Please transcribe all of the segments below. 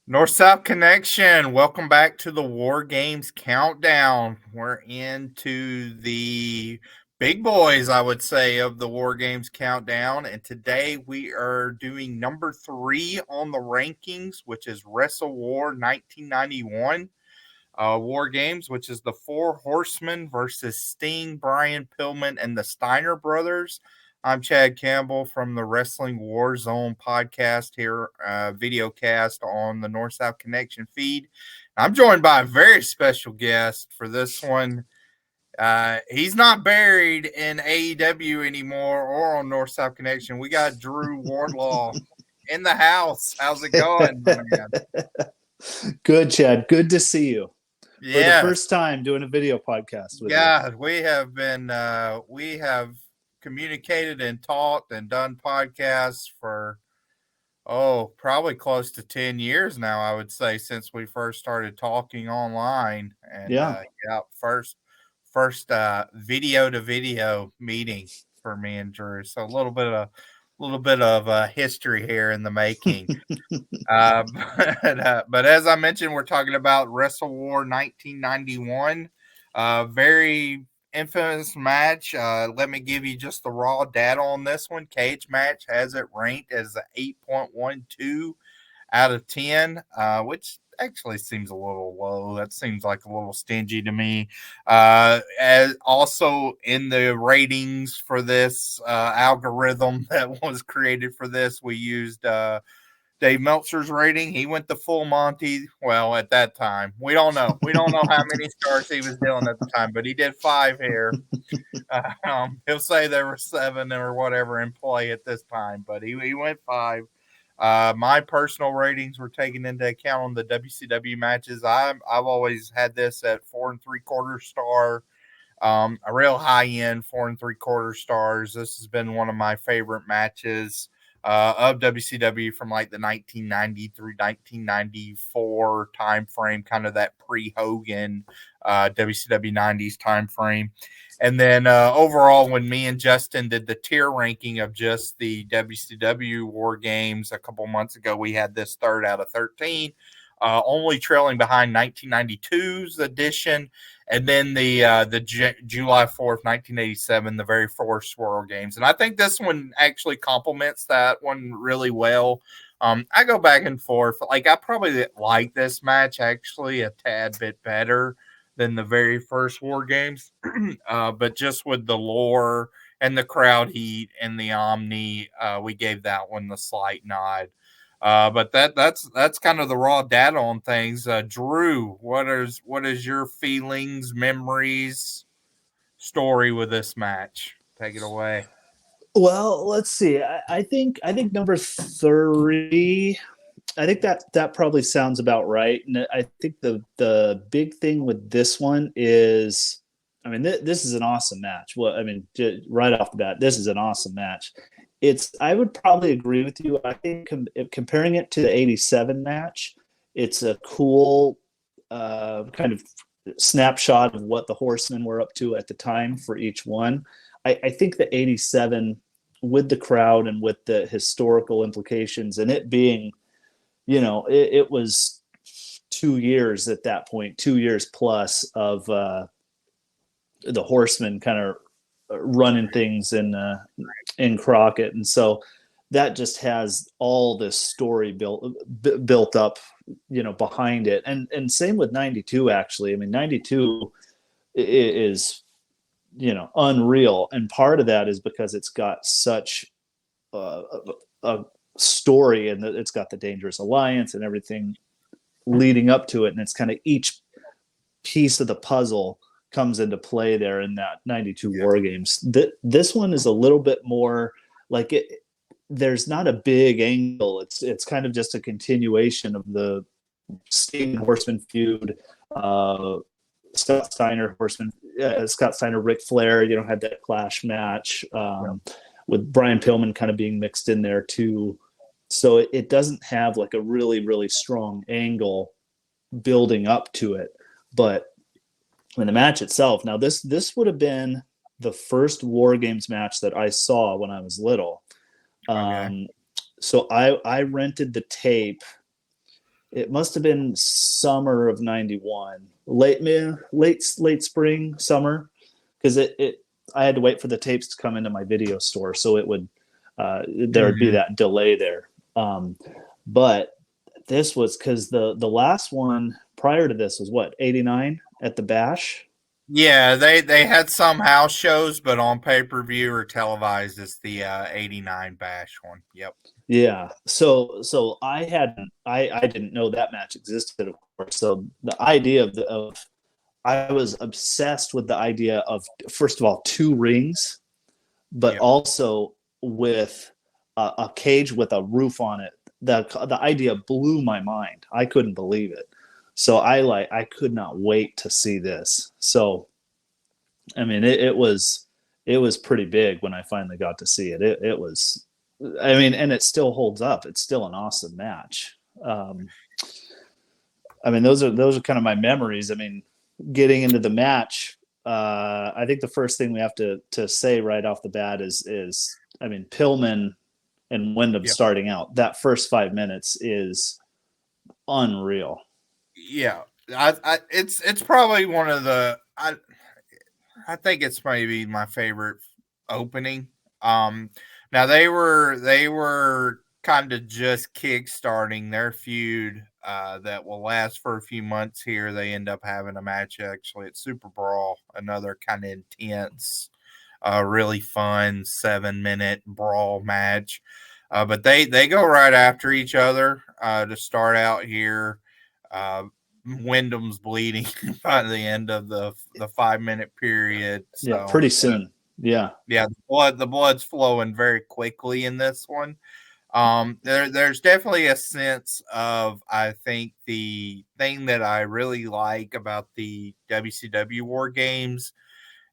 North-South Connection, welcome back to the WarGames Countdown. We're into the big boys, I would say, of the WarGames Countdown. And today we are doing number 3 on the rankings, which is WrestleWar 1991. War Games, which is the Four Horsemen versus Sting, Brian Pillman, and the Steiner brothers. I'm Chad Campbell from the Wrestling War Zone podcast here, video cast on the North South Connection feed. I'm joined by a very special guest for this one. He's not buried in AEW anymore or on North South Connection. We got Drew Wardlaw in the house. How's it going, my man? Good, Chad. Good to see you. For the Yeah. first time doing a video podcast with you. God, we have communicated and talked and done podcasts for probably close to 10 years now, I would say, since we first started talking online. And first video to video meeting for me and Drew. So a little bit of history here in the making. But as I mentioned, we're talking about WrestleWar 1991. Very infamous match. Let me give you just the raw data on this one. Cage Match has it ranked as an 8.12 out of 10, which actually seems a little low. That seems like a little stingy to me. As also in the ratings for this algorithm that was created for this, we used Dave Meltzer's rating. He went the full Monty. Well, at that time, we don't know. We don't know how many stars he was doing at the time, but he did 5 here. He'll say there were 7 or whatever in play at this time, but he went 5. My personal ratings were taken into account on the WCW matches. I've always had this at 4 3/4 star. A real high end 4 3/4 stars. This has been one of my favorite matches of WCW from like the 1990 through 1994 time frame, kind of that pre-Hogan WCW 90s time frame. And then overall, when me and Justin did the tier ranking of just the WCW War Games a couple months ago, we had this 3rd out of 13, only trailing behind 1992's edition. And then the July 4th, 1987, the very first War Games. And I think this one actually complements that one really well. I go back and forth. Like, I probably like this match actually a tad bit better than the very first War Games. But just with the lore and the crowd heat and the Omni, we gave that one the slight nod. But that's kind of the raw data on things. Drew, what is your feelings, memories, story with this match? Take it away. Well, let's see. I think number 3. I think that probably sounds about right. And I think the big thing with this one is, I mean, this is an awesome match. Well, I mean, right off the bat, this is an awesome match. I would probably agree with you. I think comparing it to the 87 match, it's a cool kind of snapshot of what the Horsemen were up to at the time for each one. I think the 87, with the crowd and with the historical implications, and it being, it was 2 years at that point, 2 years plus of the Horsemen kind of running things in Crockett, and so that just has all this story built up, behind it. And same with 92. Actually, I mean, 92 is unreal, and part of that is because it's got such a story, and it's got the Dangerous Alliance and everything leading up to it, and it's kind of each piece of the puzzle comes into play there in that 92 War Games. This one is a little bit more like it. There's not a big angle. It's kind of just a continuation of the Sting Horseman feud, Scott Steiner Ric Flair. Had that Clash match with Brian Pillman kind of being mixed in there too. So it doesn't have like a really, really strong angle building up to it, but in the match itself. Now, this would have been the first War Games match that I saw when I was little. Okay. So I rented the tape it must have been summer of '91, late spring, summer, because it I had to wait for the tapes to come into my video store, so it would there would be Mhm. that delay there. But this was because the last one prior to this was what, '89 at the Bash. Yeah, they had some house shows, but on pay per view or televised, it's the '89 Bash one. Yep. Yeah. So I didn't know that match existed, of course. So the idea of I was obsessed with the idea of, first of all, two rings, but Yep. also with a cage with a roof on it. The idea blew my mind. I couldn't believe it. So I could not wait to see this. So I mean, it was pretty big when I finally got to see it. It was, I mean, and it still holds up. It's still an awesome match. Um, I mean, those are kind of my memories. I mean, getting into the match, I think the first thing we have to say right off the bat is I mean, Pillman and Wyndham Yep. starting out. That first 5 minutes is unreal. Yeah. It's probably one of the I think it's maybe my favorite opening. Now they were kind of just kick-starting their feud that will last for a few months here. They end up having a match actually at Super Brawl, another kind of intense, really fun 7-minute brawl match. But they go right after each other to start out here. Uh, Wyndham's bleeding by the end of the 5 minute period. Yeah, So pretty soon. Yeah. yeah, the blood's flowing very quickly in this one. There's definitely a sense of, I think the thing that I really like about the WCW War Games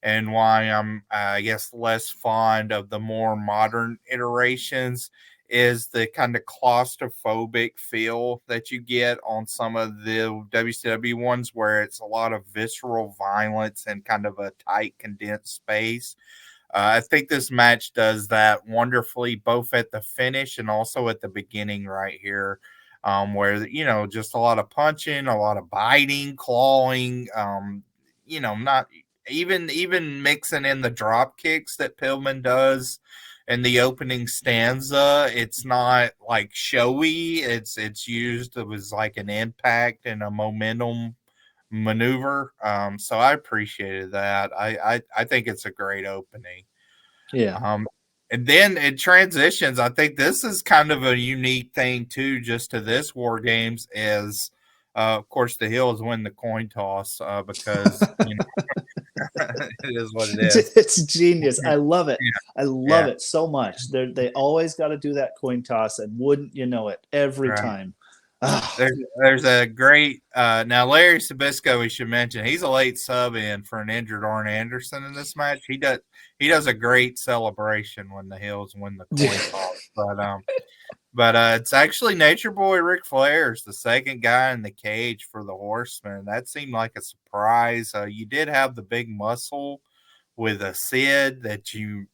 and why I'm, I guess, less fond of the more modern iterations is the kind of claustrophobic feel that you get on some of the WCW ones, where it's a lot of visceral violence and kind of a tight, condensed space. I think this match does that wonderfully, both at the finish and also at the beginning right here, where just a lot of punching, a lot of biting, clawing. Not even mixing in the drop kicks that Pillman does in the opening stanza. It's not like showy. It's used as like an impact and a momentum maneuver. So I appreciated that. I think it's a great opening. Yeah. Um, and then it transitions. I think this is kind of a unique thing too, just to this War Games is, of course, the Hills win the coin toss because it is what it is. It's genius. I love it. I Yeah, love it so much. They always got to do that coin toss, and wouldn't you know it, every right. time. Ah, There's a great now Larry Sabisco. We should mention he's a late sub in for an injured Arn Anderson in this match. He does a great celebration when the Hills win the coin toss. But it's actually Nature Boy Ric Flair's the second guy in the cage for the Horsemen. That seemed like a surprise. You did have the big muscle with a Sid that you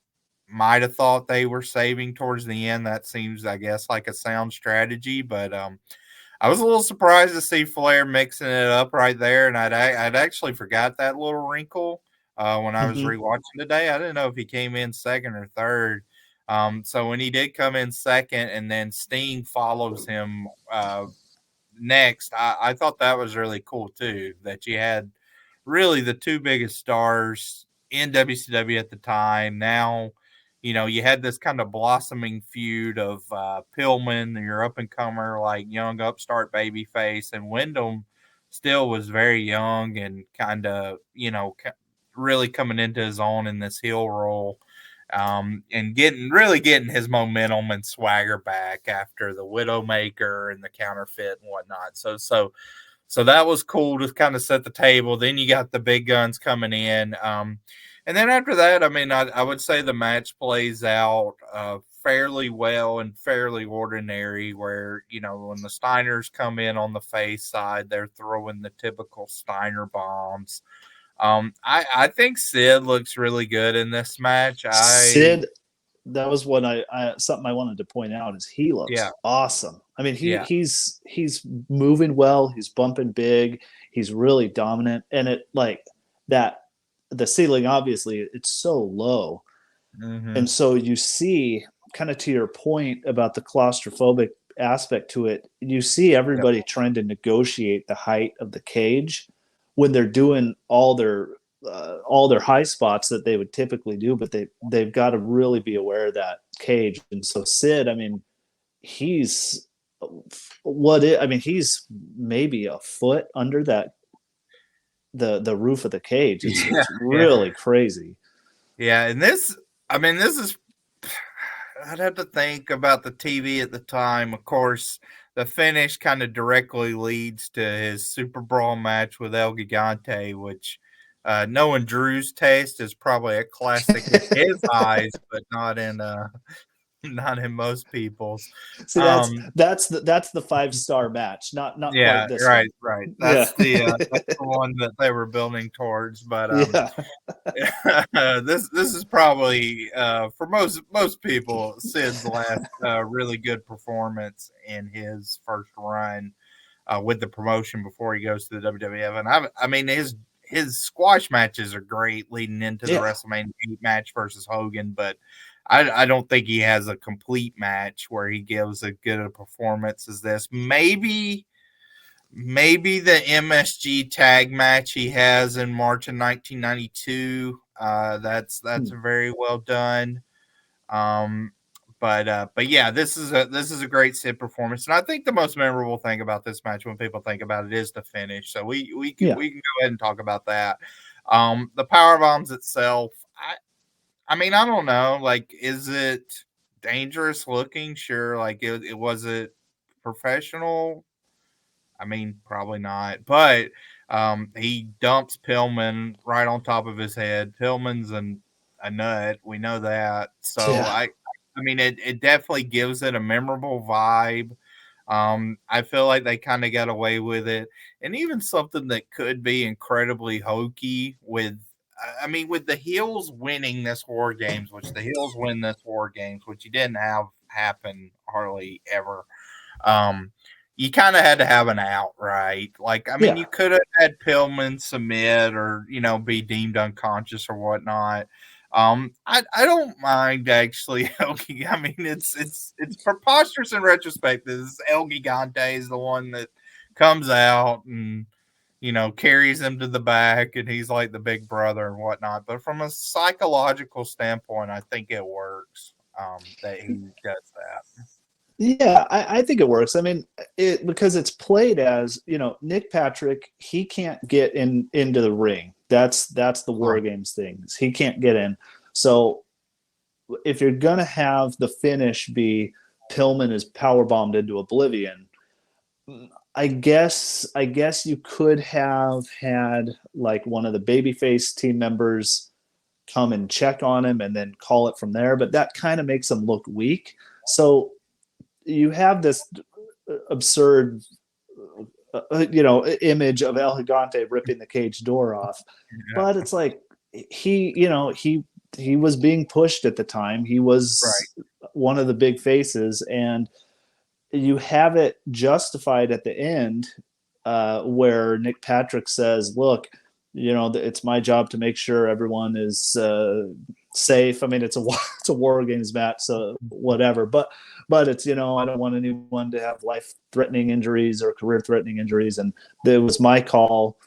might have thought they were saving towards the end. That seems, I guess, like a sound strategy. But I was a little surprised to see Flair mixing it up right there, and I'd actually forgot that little wrinkle when I was mhm. rewatching today. I didn't know if he came in second or third. So when he did come in second, and then Sting follows him next, I thought that was really cool too. That you had really the two biggest stars in WCW at the time. Now, you had this kind of blossoming feud of Pillman, your up and comer, like young upstart babyface, and Wyndham still was very young and kind of, really coming into his own in this heel role. And getting his momentum and swagger back after the Widowmaker and the counterfeit and whatnot. So that was cool to kind of set the table. Then you got the big guns coming in. And then after that, I mean, I would say the match plays out fairly well and fairly ordinary, where, when the Steiners come in on the face side, they're throwing the typical Steiner bombs. I think Sid looks really good in this match. Sid, that was what I something I wanted to point out is he looks awesome. I mean, he's moving well, he's bumping big, he's really dominant, and it like that the ceiling obviously it's so low. And so you see, kind of to your point about the claustrophobic aspect to it, you see everybody trying to negotiate the height of the cage when they're doing all their high spots that they would typically do, but they've got to really be aware of that cage. And so Sid, I mean, he's he's maybe a foot under that the roof of the cage. It's really crazy. Yeah, and this is, I'd have to think about the TV at the time. Of course, the finish kind of directly leads to his Super Brawl match with El Gigante, which knowing Drew's taste is probably a classic in his eyes, but not in most people's. See, that's the 5-star match, not quite this right, one. right. That's the one that they were building towards. But this is probably for most people Sid's last really good performance in his first run with the promotion before he goes to the WWF. And I mean his squash matches are great leading into the WrestleMania 8 match versus Hogan, but I don't think he has a complete match where he gives as good a performance as this. Maybe the MSG tag match he has in March of 1992. That's very well done. But yeah, this is a great Sid performance, and I think the most memorable thing about this match when people think about it is the finish. So we can go ahead and talk about that. The power bombs itself, I mean, I don't know. Like, is it dangerous looking? Sure. Like, it was it professional? I mean, probably not. But he dumps Pillman right on top of his head. Pillman's a nut. We know that. So I mean, it definitely gives it a memorable vibe. I feel like they kind of got away with it, and even something that could be incredibly hokey with the heels winning this WarGames, which the heels win this WarGames, which you didn't have happen hardly ever. You kind of had to have an out, right? Like, I mean, you could have had Pillman submit or, be deemed unconscious or whatnot. I don't mind actually. I mean, it's preposterous in retrospect. This El Gigante is the one that comes out and carries him to the back, and he's like the big brother and whatnot. But from a psychological standpoint, I think it works that he does that. Yeah, I think it works. I mean, because it's played as, Nick Patrick, he can't get into the ring. That's the WarGames thing. He can't get in. So if you're going to have the finish be Pillman is powerbombed into oblivion, I guess you could have had like one of the babyface team members come and check on him and then call it from there, but that kind of makes him look weak. So you have this absurd, image of El Gigante ripping the cage door off, but it's like he was being pushed at the time. He was one of the big faces, and you have it justified at the end where Nick Patrick says, look, it's my job to make sure everyone is safe. I mean, it's a WarGames match, so whatever. But it's, I don't want anyone to have life-threatening injuries or career-threatening injuries. And it was my call,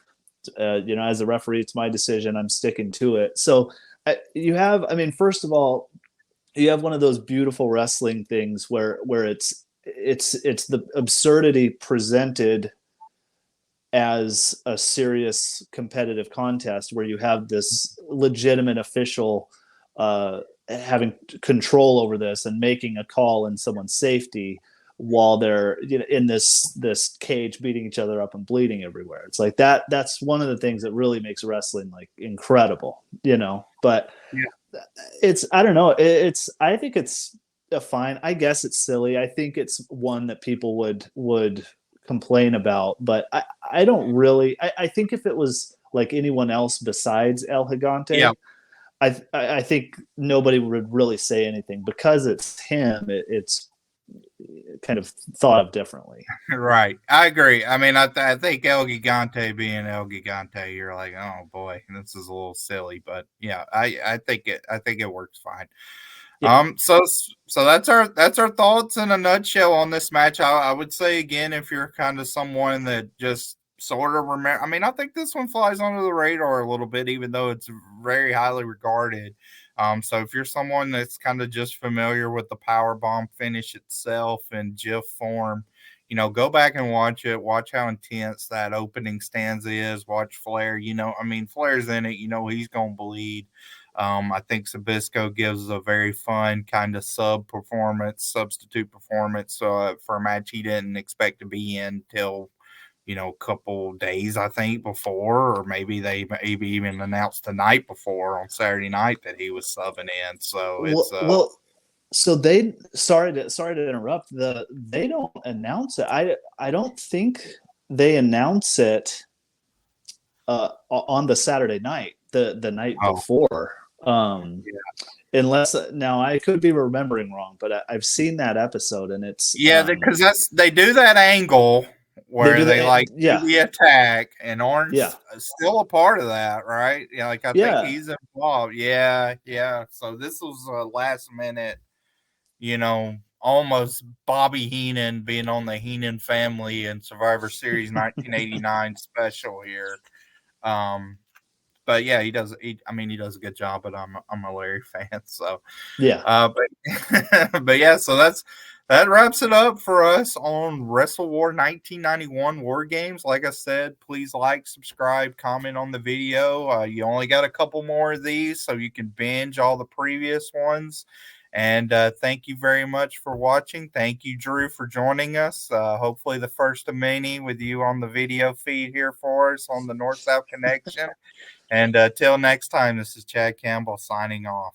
as a referee, it's my decision. I'm sticking to it. So first of all, you have one of those beautiful wrestling things where it's the absurdity presented as a serious competitive contest where you have this legitimate official having control over this and making a call in someone's safety while they're in this cage beating each other up and bleeding everywhere. It's like that's one of the things that really makes wrestling like incredible, but it's, I don't know. I think it's fine. I guess it's silly. I think it's one that people would complain about, but I don't really. I think if it was like anyone else besides El Gigante, I think nobody would really say anything because it's him. It's kind of thought of differently. Right. I agree. I mean, I think El Gigante being El Gigante, you're like, oh boy, this is a little silly, but yeah, I think it works fine. Yeah. So that's our thoughts in a nutshell on this match. I would say again, if you're kind of someone that just sort of remember, I mean, I think this one flies under the radar a little bit, even though it's very highly regarded. So if you're someone that's kind of just familiar with the power bomb finish itself in GIF form, go back and watch it. Watch how intense that opening stanza is. Watch Flair. I mean, Flair's in it. He's gonna bleed. I think Sabisco gives a very fun kind of substitute performance for a match he didn't expect to be in till a couple days, I think, before, or maybe they even announced the night before on Saturday night that he was subbing in. So it's well, so they sorry to interrupt. They don't announce it. I don't think they announce it on the Saturday night, the night before. Unless now I could be remembering wrong, but I've seen that episode and it's because they do that angle where they do the attack, and Orange is still a part of that, right? I think he's involved. Yeah. So this was a last minute, almost Bobby Heenan being on the Heenan family and Survivor Series 1989 special here. But yeah, he does a good job, but I'm a Larry fan, so yeah. But yeah, so that wraps it up for us on WrestleWar 1991 War Games. Like I said, please like, subscribe, comment on the video. You only got a couple more of these, so you can binge all the previous ones. And thank you very much for watching. Thank you, Drew, for joining us. Hopefully the first of many with you on the video feed here for us on the North-South Connection. And till next time, this is Chad Campbell signing off.